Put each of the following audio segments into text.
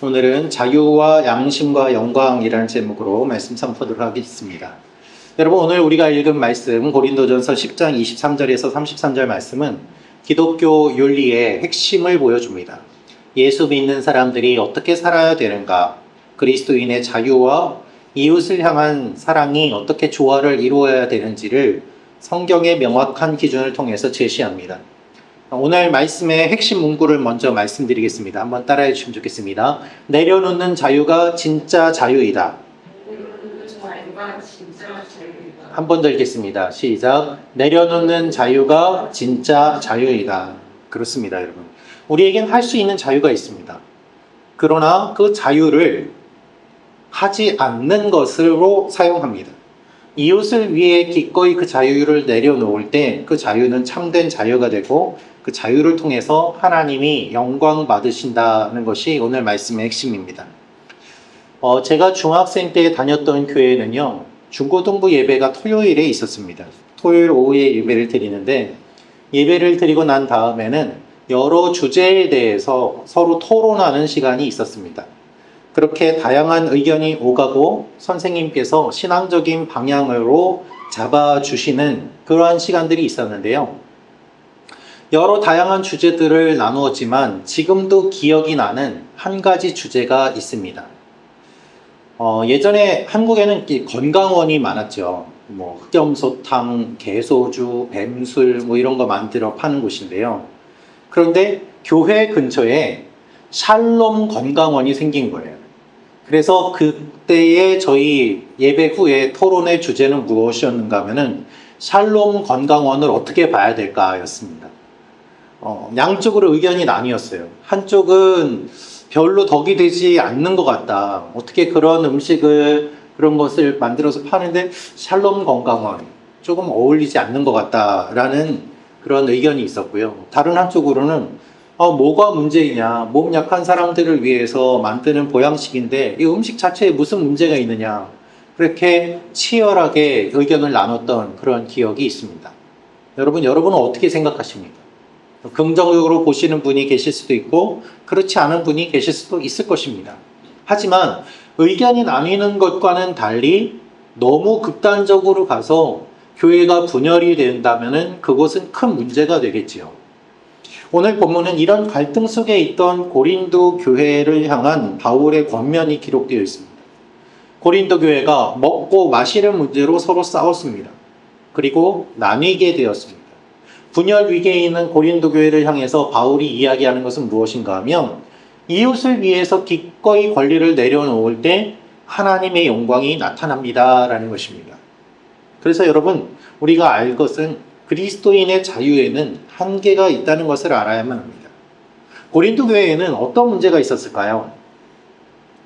오늘은 자유와 양심과 영광이라는 제목으로 말씀 선포를 하겠습니다. 여러분, 오늘 우리가 읽은 말씀 고린도전서 10장 23절에서 33절 말씀은 기독교 윤리의 핵심을 보여줍니다. 예수 믿는 사람들이 어떻게 살아야 되는가, 그리스도인의 자유와 이웃을 향한 사랑이 어떻게 조화를 이루어야 되는지를 성경의 명확한 기준을 통해서 제시합니다. 오늘 말씀의 핵심 문구를 먼저 말씀드리겠습니다. 한번 따라해 주시면 좋겠습니다. 내려놓는 자유가 진짜 자유이다. 한 번 더 읽겠습니다. 시작. 내려놓는 자유가 진짜 자유이다. 그렇습니다, 여러분. 우리에겐 할 수 있는 자유가 있습니다. 그러나 그 자유를 하지 않는 것으로 사용합니다. 이웃을 위해 기꺼이 그 자유를 내려놓을 때 그 자유는 참된 자유가 되고 그 자유를 통해서 하나님이 영광 받으신다는 것이 오늘 말씀의 핵심입니다. 제가 중학생 때 다녔던 교회는요, 중고등부 예배가 토요일에 있었습니다. 토요일 오후에 예배를 드리는데, 예배를 드리고 난 다음에는 여러 주제에 대해서 서로 토론하는 시간이 있었습니다. 그렇게 다양한 의견이 오가고 선생님께서 신앙적인 방향으로 잡아주시는 그러한 시간들이 있었는데요. 여러 다양한 주제들을 나누었지만 지금도 기억이 나는 한 가지 주제가 있습니다. 예전에 한국에는 건강원이 많았죠. 흑염소탕, 게소주, 뱀술 이런 거 만들어 파는 곳인데요. 그런데 교회 근처에 샬롬 건강원이 생긴 거예요. 그래서 그때의 저희 예배 후에 토론의 주제는 무엇이었는가 하면은 샬롬 건강원을 어떻게 봐야 될까 였습니다. 양쪽으로 의견이 나뉘었어요. 한쪽은 별로 덕이 되지 않는 것 같다. 어떻게 그런 음식을, 그런 것을 만들어서 파는데 샬롬 건강원 조금 어울리지 않는 것 같다라는 그런 의견이 있었고요. 다른 한쪽으로는 뭐가 문제이냐, 몸 약한 사람들을 위해서 만드는 보양식인데 이 음식 자체에 무슨 문제가 있느냐, 그렇게 치열하게 의견을 나눴던 그런 기억이 있습니다. 여러분은 어떻게 생각하십니까? 긍정적으로 보시는 분이 계실 수도 있고 그렇지 않은 분이 계실 수도 있을 것입니다. 하지만 의견이 나뉘는 것과는 달리 너무 극단적으로 가서 교회가 분열이 된다면 그것은 큰 문제가 되겠지요. 오늘 본문은 이런 갈등 속에 있던 고린도 교회를 향한 바울의 권면이 기록되어 있습니다. 고린도 교회가 먹고 마시는 문제로 서로 싸웠습니다. 그리고 나뉘게 되었습니다. 분열 위기에 있는 고린도 교회를 향해서 바울이 이야기하는 것은 무엇인가 하면 이웃을 위해서 기꺼이 권리를 내려놓을 때 하나님의 영광이 나타납니다 라는 것입니다. 그래서 여러분, 우리가 알 것은 그리스도인의 자유에는 한계가 있다는 것을 알아야만 합니다. 고린도 교회에는 어떤 문제가 있었을까요?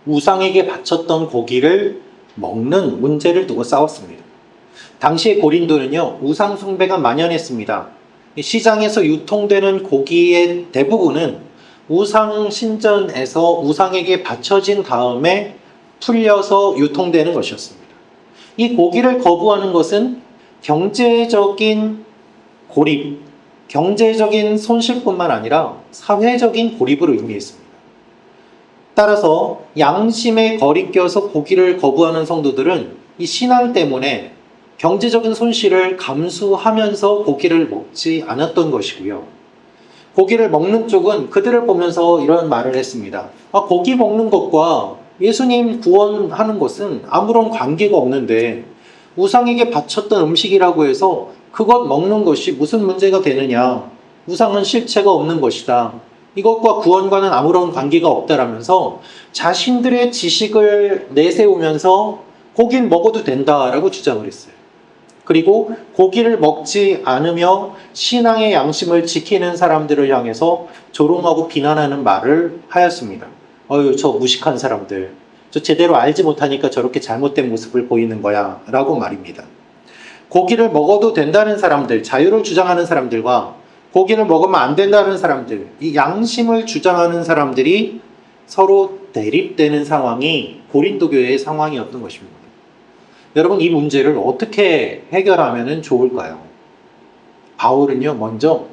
우상에게 바쳤던 고기를 먹는 문제를 두고 싸웠습니다. 당시의 고린도는요, 우상 숭배가 만연했습니다. 시장에서 유통되는 고기의 대부분은 우상 신전에서 우상에게 바쳐진 다음에 풀려서 유통되는 것이었습니다. 이 고기를 거부하는 것은 경제적인 고립, 경제적인 손실뿐만 아니라 사회적인 고립을 의미했습니다. 따라서 양심에 거리껴서 고기를 거부하는 성도들은 이 신앙 때문에 경제적인 손실을 감수하면서 고기를 먹지 않았던 것이고요. 고기를 먹는 쪽은 그들을 보면서 이런 말을 했습니다. 고기 먹는 것과 예수님 구원하는 것은 아무런 관계가 없는데 우상에게 바쳤던 음식이라고 해서 그것 먹는 것이 무슨 문제가 되느냐. 우상은 실체가 없는 것이다. 이것과 구원과는 아무런 관계가 없다라면서 자신들의 지식을 내세우면서 고기는 먹어도 된다라고 주장을 했어요. 그리고 고기를 먹지 않으며 신앙의 양심을 지키는 사람들을 향해서 조롱하고 비난하는 말을 하였습니다. 저 무식한 사람들, 저 제대로 알지 못하니까 저렇게 잘못된 모습을 보이는 거야 라고 말입니다. 고기를 먹어도 된다는 사람들, 자유를 주장하는 사람들과 고기를 먹으면 안 된다는 사람들, 이 양심을 주장하는 사람들이 서로 대립되는 상황이 고린도 교회의 상황이었던 것입니다. 여러분, 이 문제를 어떻게 해결하면 좋을까요? 바울은요, 먼저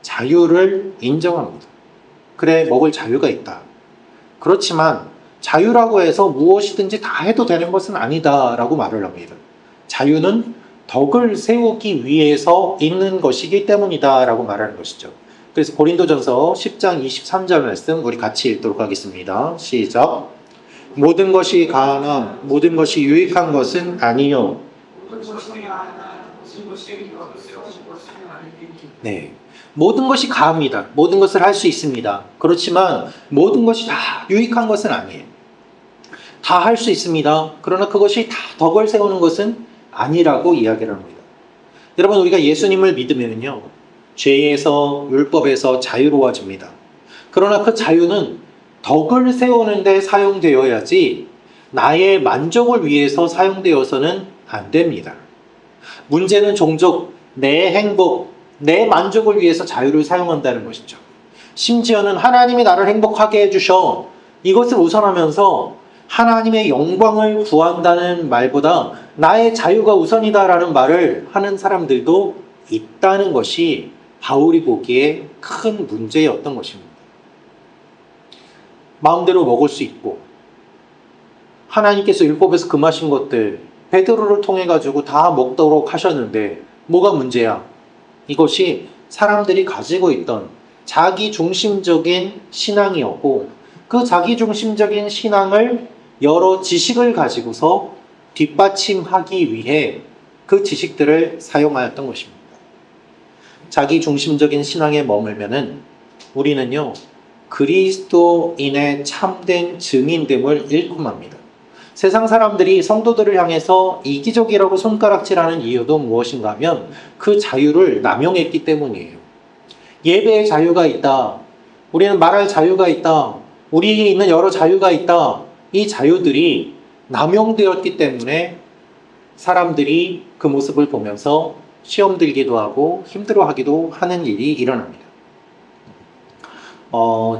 자유를 인정합니다. 그래, 먹을 자유가 있다. 그렇지만 자유라고 해서 무엇이든지 다 해도 되는 것은 아니다라고 말을 합니다. 자유는 덕을 세우기 위해서 있는 것이기 때문이다라고 말하는 것이죠. 그래서 고린도전서 10장 23절 말씀 우리 같이 읽도록 하겠습니다. 시작. 모든 것이 가하나 모든 것이 유익한 것은 아니요. 네. 모든 것이 가합니다. 모든 것을 할 수 있습니다. 그렇지만 모든 것이 다 유익한 것은 아니에요. 다 할 수 있습니다. 그러나 그것이 다 덕을 세우는 것은 아니라고 이야기를 합니다. 여러분, 우리가 예수님을 믿으면요, 죄에서 율법에서 자유로워집니다. 그러나 그 자유는 덕을 세우는 데 사용되어야지 나의 만족을 위해서 사용되어서는 안 됩니다. 문제는 종종 내 행복, 내 만족을 위해서 자유를 사용한다는 것이죠. 심지어는 하나님이 나를 행복하게 해주셔, 이것을 우선하면서 하나님의 영광을 구한다는 말보다 나의 자유가 우선이다라는 말을 하는 사람들도 있다는 것이 바울이 보기에 큰 문제였던 것입니다. 마음대로 먹을 수 있고 하나님께서 율법에서 금하신 것들 베드로를 통해 가지고 다 먹도록 하셨는데 뭐가 문제야? 이것이 사람들이 가지고 있던 자기중심적인 신앙이었고 그 자기중심적인 신앙을 여러 지식을 가지고서 뒷받침하기 위해 그 지식들을 사용하였던 것입니다. 자기중심적인 신앙에 머물면은 우리는요, 그리스도인의 참된 증인됨을 잃고 맙니다. 세상 사람들이 성도들을 향해서 이기적이라고 손가락질하는 이유도 무엇인가 하면 그 자유를 남용했기 때문이에요. 예배의 자유가 있다. 우리는 말할 자유가 있다. 우리에게 있는 여러 자유가 있다. 이 자유들이 남용되었기 때문에 사람들이 그 모습을 보면서 시험 들기도 하고 힘들어하기도 하는 일이 일어납니다.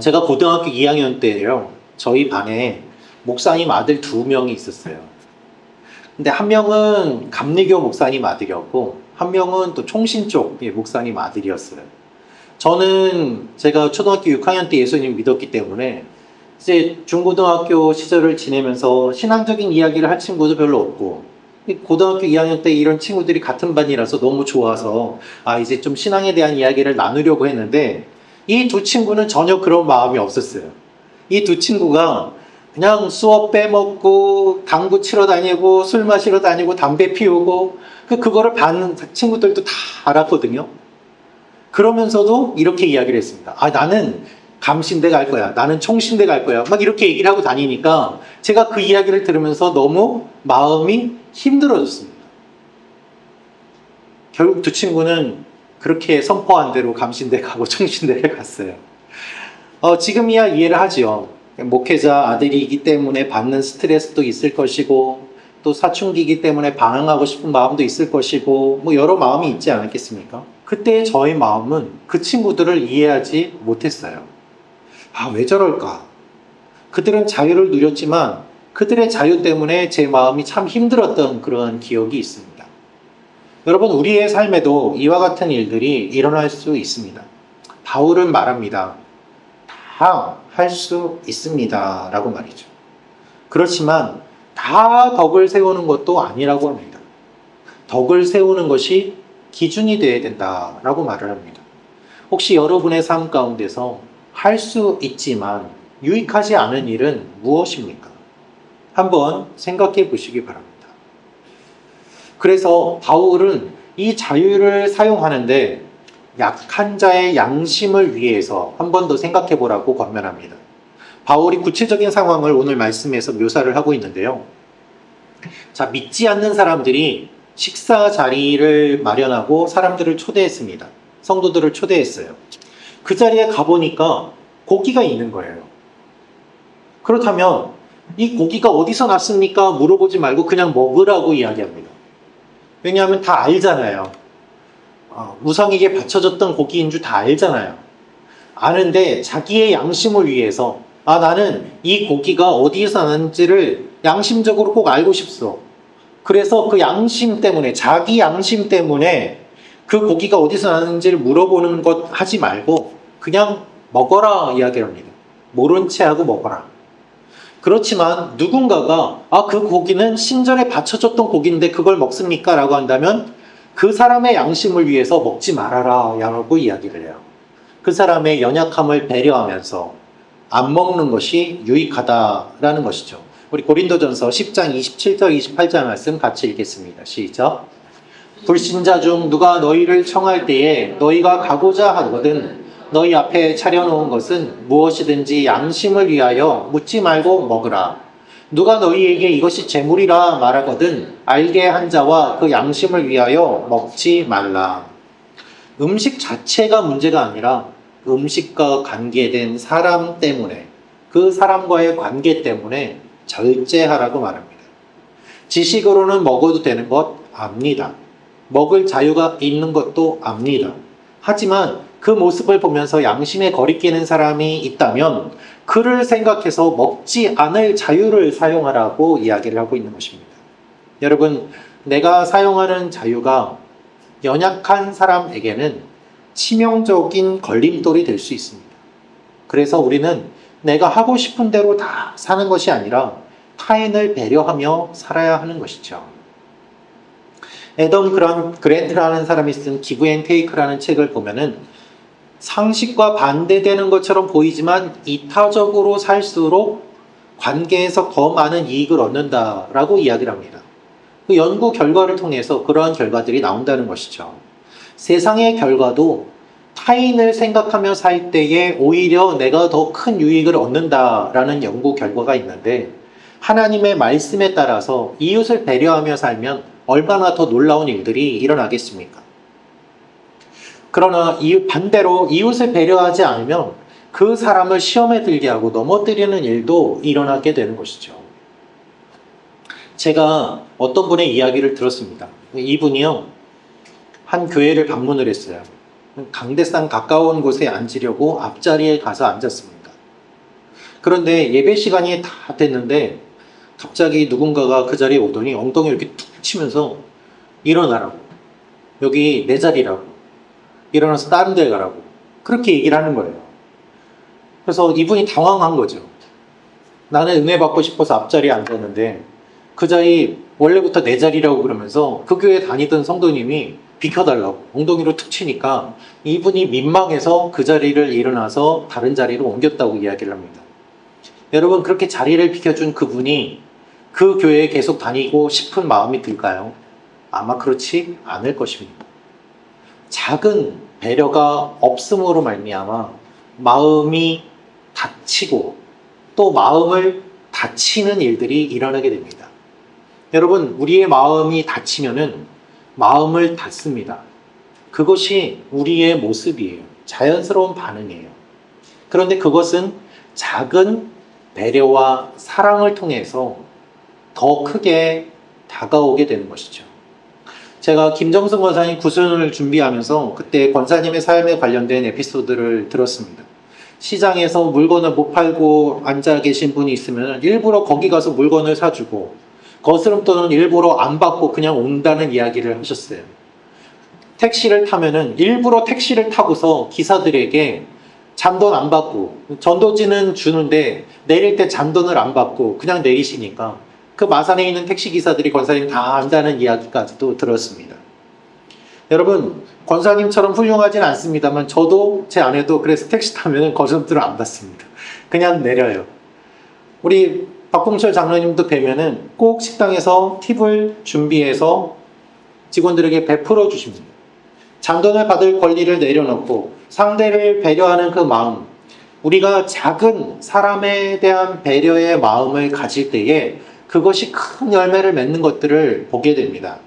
제가 고등학교 2학년 때예요. 저희 반에 목사님 아들 2명이 있었어요. 근데 한 명은 감리교 목사님 아들이었고 한 명은 또 총신 쪽 목사님 아들이었어요. 저는 제가 초등학교 6학년 때 예수님 믿었기 때문에 이제 중고등학교 시절을 지내면서 신앙적인 이야기를 할 친구도 별로 없고 고등학교 2학년 때 이런 친구들이 같은 반이라서 너무 좋아서 이제 좀 신앙에 대한 이야기를 나누려고 했는데 이 두 친구는 전혀 그런 마음이 없었어요. 이 두 친구가 그냥 수업 빼먹고 당구 치러 다니고 술 마시러 다니고 담배 피우고 그거를 반 친구들도 다 알았거든요. 그러면서도 이렇게 이야기를 했습니다. 나는 감신대 갈 거야. 나는 총신대 갈 거야. 막 이렇게 얘기를 하고 다니니까 제가 그 이야기를 들으면서 너무 마음이 힘들어졌습니다. 결국 두 친구는 그렇게 선포한 대로 감신대 가고 총신대를 갔어요. 지금이야 이해를 하지요. 목회자 아들이기 때문에 받는 스트레스도 있을 것이고 또 사춘기이기 때문에 반항하고 싶은 마음도 있을 것이고 뭐 여러 마음이 있지 않았겠습니까? 그때 저의 마음은 그 친구들을 이해하지 못했어요. 왜 저럴까? 그들은 자유를 누렸지만 그들의 자유 때문에 제 마음이 참 힘들었던 그런 기억이 있습니다. 여러분, 우리의 삶에도 이와 같은 일들이 일어날 수 있습니다. 바울은 말합니다. 다 할 수 있습니다. 라고 말이죠. 그렇지만 다 덕을 세우는 것도 아니라고 합니다. 덕을 세우는 것이 기준이 되어야 된다라고 말을 합니다. 혹시 여러분의 삶 가운데서 할 수 있지만 유익하지 않은 일은 무엇입니까? 한번 생각해 보시기 바랍니다. 그래서 바울은 이 자유를 사용하는데 약한 자의 양심을 위해서 한 번 더 생각해 보라고 권면합니다. 바울이 구체적인 상황을 오늘 말씀에서 묘사를 하고 있는데요. 자, 믿지 않는 사람들이 식사 자리를 마련하고 사람들을 초대했습니다. 성도들을 초대했어요. 그 자리에 가보니까 고기가 있는 거예요. 그렇다면 이 고기가 어디서 났습니까? 물어보지 말고 그냥 먹으라고 이야기합니다. 왜냐하면 다 알잖아요. 우상에게 바쳐졌던 고기인 줄 다 알잖아요. 아는데 자기의 양심을 위해서 나는 이 고기가 어디서 났는지를 양심적으로 꼭 알고 싶소. 그래서 그 양심 때문에, 자기 양심 때문에 그 고기가 어디서 났는지를 물어보는 것 하지 말고 그냥 먹어라 이야기를 합니다. 모른 채 하고 먹어라. 그렇지만 누군가가 그 고기는 신전에 바쳐졌던 고기인데 그걸 먹습니까? 라고 한다면 그 사람의 양심을 위해서 먹지 말아라 라고 이야기를 해요. 그 사람의 연약함을 배려하면서 안 먹는 것이 유익하다라는 것이죠. 우리 고린도전서 10장 27절 28절 말씀 같이 읽겠습니다. 시작. 불신자 중 누가 너희를 청할 때에 너희가 가고자 하거든 너희 앞에 차려놓은 것은 무엇이든지 양심을 위하여 묻지 말고 먹으라. 누가 너희에게 이것이 재물이라 말하거든 알게 한 자와 그 양심을 위하여 먹지 말라. 음식 자체가 문제가 아니라 음식과 관계된 사람 때문에, 그 사람과의 관계 때문에 절제하라고 말합니다. 지식으로는 먹어도 되는 것 압니다. 먹을 자유가 있는 것도 압니다. 하지만 그 모습을 보면서 양심에 거리끼는 사람이 있다면 그를 생각해서 먹지 않을 자유를 사용하라고 이야기를 하고 있는 것입니다. 여러분, 내가 사용하는 자유가 연약한 사람에게는 치명적인 걸림돌이 될 수 있습니다. 그래서 우리는 내가 하고 싶은 대로 다 사는 것이 아니라 타인을 배려하며 살아야 하는 것이죠. 애덤 그랜트라는 사람이 쓴 기브 앤 테이크라는 책을 보면은 상식과 반대되는 것처럼 보이지만 이타적으로 살수록 관계에서 더 많은 이익을 얻는다라고 이야기를 합니다. 그 연구 결과를 통해서 그러한 결과들이 나온다는 것이죠. 세상의 결과도 타인을 생각하며 살 때에 오히려 내가 더 큰 유익을 얻는다라는 연구 결과가 있는데 하나님의 말씀에 따라서 이웃을 배려하며 살면 얼마나 더 놀라운 일들이 일어나겠습니까? 그러나 반대로 이웃을 배려하지 않으면 그 사람을 시험에 들게 하고 넘어뜨리는 일도 일어나게 되는 것이죠. 제가 어떤 분의 이야기를 들었습니다. 이분이요, 한 교회를 방문을 했어요. 강대상 가까운 곳에 앉으려고 앞자리에 가서 앉았습니다. 그런데 예배 시간이 다 됐는데 갑자기 누군가가 그 자리에 오더니 엉덩이 이렇게 툭 치면서 일어나라고, 여기 내 자리라고, 일어나서 다른 데 가라고 그렇게 얘기를 하는 거예요. 그래서 이분이 당황한 거죠. 나는 은혜 받고 싶어서 앞자리에 앉았는데 그 자리 원래부터 내 자리라고 그러면서 그 교회 다니던 성도님이 비켜달라고 엉덩이로 툭 치니까 이분이 민망해서 그 자리를 일어나서 다른 자리로 옮겼다고 이야기를 합니다. 여러분, 그렇게 자리를 비켜준 그분이 그 교회에 계속 다니고 싶은 마음이 들까요? 아마 그렇지 않을 것입니다. 작은 배려가 없음으로 말미암아 마음이 다치고 또 마음을 다치는 일들이 일어나게 됩니다. 여러분, 우리의 마음이 다치면은 마음을 닫습니다. 그것이 우리의 모습이에요. 자연스러운 반응이에요. 그런데 그것은 작은 배려와 사랑을 통해서 더 크게 다가오게 되는 것이죠. 제가 김정승 권사님 구순을 준비하면서 그때 권사님의 삶에 관련된 에피소드를 들었습니다. 시장에서 물건을 못 팔고 앉아 계신 분이 있으면 일부러 거기 가서 물건을 사주고 거스름돈은 일부러 안 받고 그냥 온다는 이야기를 하셨어요. 택시를 타면은 일부러 택시를 타고서 기사들에게 잔돈 안 받고, 전도지는 주는데 내릴 때 잔돈을 안 받고 그냥 내리시니까 그 마산에 있는 택시기사들이 권사님 다 안다는 이야기까지도 들었습니다. 여러분, 권사님처럼 훌륭하진 않습니다만 저도 제 아내도 그래서 택시 타면 거스름돈을 안 받습니다. 그냥 내려요. 우리 박봉철 장로님도 뵈면은 꼭 식당에서 팁을 준비해서 직원들에게 베풀어 주십니다. 잔돈을 받을 권리를 내려놓고 상대를 배려하는 그 마음, 우리가 작은 사람에 대한 배려의 마음을 가질 때에 그것이 큰 열매를 맺는 것들을 보게 됩니다.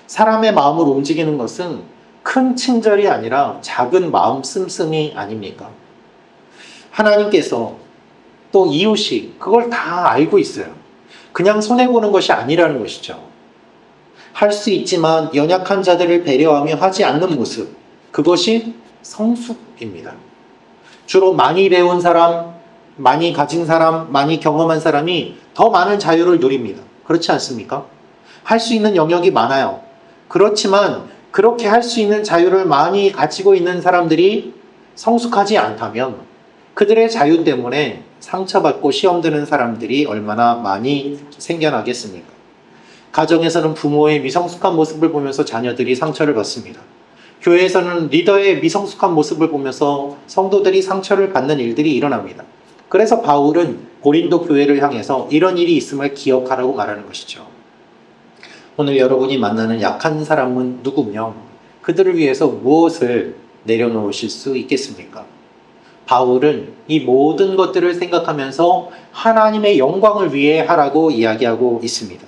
사람의 마음을 움직이는 것은 큰 친절이 아니라 작은 마음 씀씀이 아닙니까? 하나님께서 또 이웃이 그걸 다 알고 있어요. 그냥 손해보는 것이 아니라는 것이죠. 할 수 있지만 연약한 자들을 배려하며 하지 않는 모습, 그것이 성숙입니다. 주로 많이 배운 사람, 많이 가진 사람, 많이 경험한 사람이 더 많은 자유를 누립니다. 그렇지 않습니까? 할 수 있는 영역이 많아요. 그렇지만 그렇게 할 수 있는 자유를 많이 가지고 있는 사람들이 성숙하지 않다면 그들의 자유 때문에 상처받고 시험 드는 사람들이 얼마나 많이 생겨나겠습니까? 가정에서는 부모의 미성숙한 모습을 보면서 자녀들이 상처를 받습니다. 교회에서는 리더의 미성숙한 모습을 보면서 성도들이 상처를 받는 일들이 일어납니다. 그래서 바울은 고린도 교회를 향해서 이런 일이 있음을 기억하라고 말하는 것이죠. 오늘 여러분이 만나는 약한 사람은 누구며 그들을 위해서 무엇을 내려놓으실 수 있겠습니까? 바울은 이 모든 것들을 생각하면서 하나님의 영광을 위해 하라고 이야기하고 있습니다.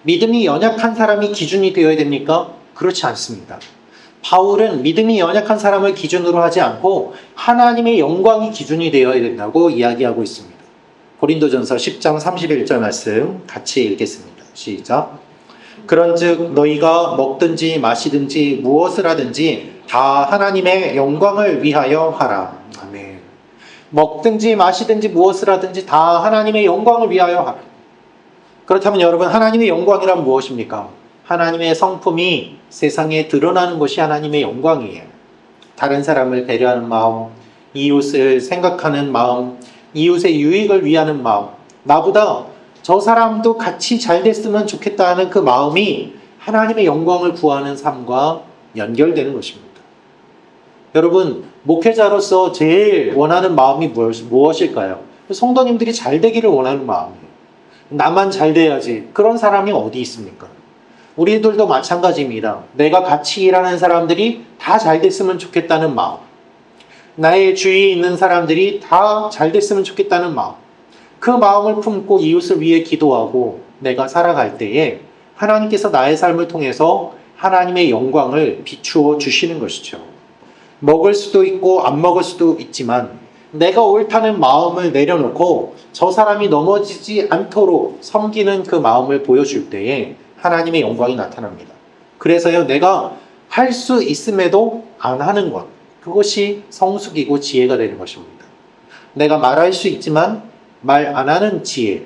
믿음이 연약한 사람이 기준이 되어야 됩니까? 그렇지 않습니다. 바울은 믿음이 연약한 사람을 기준으로 하지 않고 하나님의 영광이 기준이 되어야 된다고 이야기하고 있습니다. 고린도전서 10장 31절 말씀 같이 읽겠습니다. 시작. 그런즉 너희가 먹든지 마시든지 무엇을 하든지 다 하나님의 영광을 위하여 하라. 아멘. 먹든지 마시든지 무엇을 하든지 다 하나님의 영광을 위하여 하라. 그렇다면 여러분, 하나님의 영광이란 무엇입니까? 하나님의 성품이 세상에 드러나는 것이 하나님의 영광이에요. 다른 사람을 배려하는 마음, 이웃을 생각하는 마음, 이웃의 유익을 위하는 마음, 나보다 저 사람도 같이 잘 됐으면 좋겠다는 그 마음이 하나님의 영광을 구하는 삶과 연결되는 것입니다. 여러분, 목회자로서 제일 원하는 마음이 무엇일까요? 성도님들이 잘 되기를 원하는 마음이에요. 나만 잘 돼야지. 그런 사람이 어디 있습니까? 우리들도 마찬가지입니다. 내가 같이 일하는 사람들이 다 잘 됐으면 좋겠다는 마음. 나의 주위에 있는 사람들이 다 잘 됐으면 좋겠다는 마음. 그 마음을 품고 이웃을 위해 기도하고 내가 살아갈 때에 하나님께서 나의 삶을 통해서 하나님의 영광을 비추어 주시는 것이죠. 먹을 수도 있고 안 먹을 수도 있지만 내가 옳다는 마음을 내려놓고 저 사람이 넘어지지 않도록 섬기는 그 마음을 보여줄 때에 하나님의 영광이 나타납니다. 그래서요, 내가 할 수 있음에도 안 하는 것, 그것이 성숙이고 지혜가 되는 것입니다. 내가 말할 수 있지만 말 안 하는 지혜,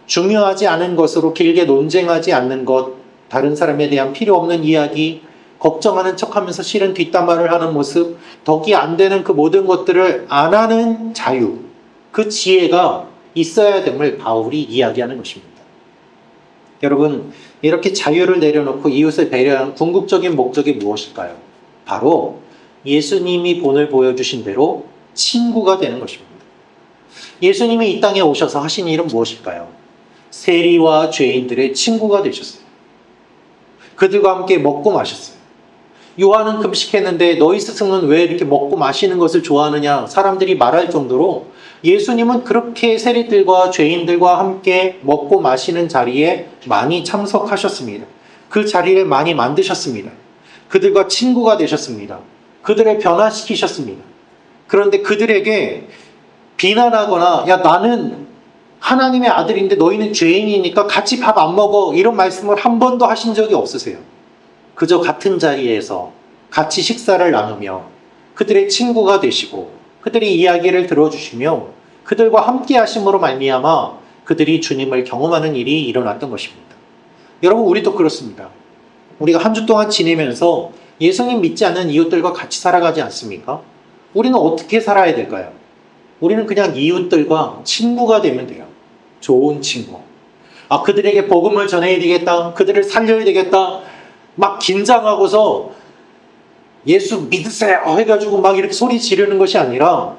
중요하지 않은 것으로 길게 논쟁하지 않는 것, 다른 사람에 대한 필요 없는 이야기, 걱정하는 척하면서 실은 뒷담화를 하는 모습, 덕이 안 되는 그 모든 것들을 안 하는 자유, 그 지혜가 있어야 됨을 바울이 이야기하는 것입니다. 여러분, 이렇게 자유를 내려놓고 이웃을 배려하는 궁극적인 목적이 무엇일까요? 바로 예수님이 본을 보여주신 대로 친구가 되는 것입니다. 예수님이 이 땅에 오셔서 하신 일은 무엇일까요? 세리와 죄인들의 친구가 되셨어요. 그들과 함께 먹고 마셨어요. 요한은 금식했는데 너희 스승은 왜 이렇게 먹고 마시는 것을 좋아하느냐 사람들이 말할 정도로 예수님은 그렇게 세리들과 죄인들과 함께 먹고 마시는 자리에 많이 참석하셨습니다. 그 자리를 많이 만드셨습니다. 그들과 친구가 되셨습니다. 그들을 변화시키셨습니다. 그런데 그들에게 비난하거나 야 나는 하나님의 아들인데 너희는 죄인이니까 같이 밥 안 먹어 이런 말씀을 한 번도 하신 적이 없으세요. 그저 같은 자리에서 같이 식사를 나누며 그들의 친구가 되시고 그들의 이야기를 들어주시며 그들과 함께 하심으로 말미암아 그들이 주님을 경험하는 일이 일어났던 것입니다. 여러분, 우리도 그렇습니다. 우리가 한 주 동안 지내면서 예수님 믿지 않는 이웃들과 같이 살아가지 않습니까? 우리는 어떻게 살아야 될까요? 우리는 그냥 이웃들과 친구가 되면 돼요. 좋은 친구. 그들에게 복음을 전해야 되겠다. 그들을 살려야 되겠다. 막 긴장하고서 예수 믿으세요 해가지고 막 이렇게 소리 지르는 것이 아니라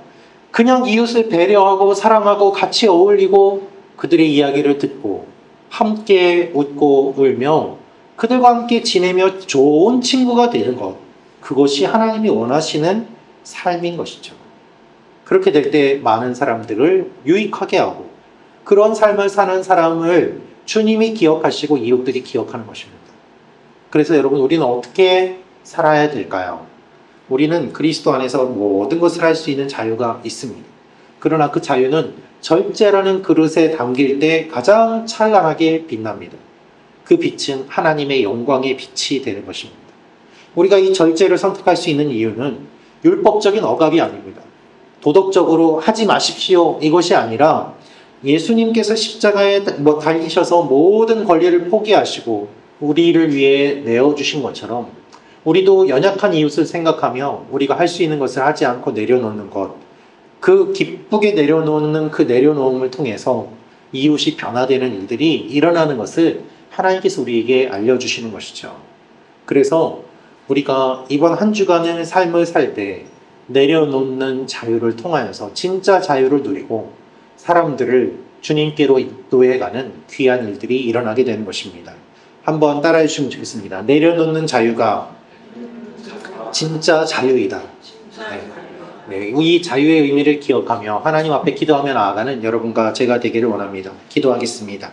그냥 이웃을 배려하고 사랑하고 같이 어울리고 그들의 이야기를 듣고 함께 웃고 울며 그들과 함께 지내며 좋은 친구가 되는 것, 그것이 하나님이 원하시는 삶인 것이죠. 그렇게 될 때 많은 사람들을 유익하게 하고 그런 삶을 사는 사람을 주님이 기억하시고 이웃들이 기억하는 것입니다. 그래서 여러분, 우리는 어떻게 살아야 될까요? 우리는 그리스도 안에서 모든 것을 할 수 있는 자유가 있습니다. 그러나 그 자유는 절제라는 그릇에 담길 때 가장 찬란하게 빛납니다. 그 빛은 하나님의 영광의 빛이 되는 것입니다. 우리가 이 절제를 선택할 수 있는 이유는 율법적인 억압이 아닙니다. 도덕적으로 하지 마십시오 이것이 아니라 예수님께서 십자가에 달리셔서 모든 권리를 포기하시고 우리를 위해 내어주신 것처럼 우리도 연약한 이웃을 생각하며 우리가 할 수 있는 것을 하지 않고 내려놓는 것, 그 기쁘게 내려놓는 그 내려놓음을 통해서 이웃이 변화되는 일들이 일어나는 것을 하나님께서 우리에게 알려주시는 것이죠. 그래서 우리가 이번 한 주간의 삶을 살 때 내려놓는 자유를 통하여서 진짜 자유를 누리고 사람들을 주님께로 인도해가는 귀한 일들이 일어나게 되는 것입니다. 한번 따라해 주시면 좋겠습니다. 내려놓는 자유가 진짜 자유이다. 네, 이 자유의 의미를 기억하며 하나님 앞에 기도하며 나아가는 여러분과 제가 되기를 원합니다. 기도하겠습니다.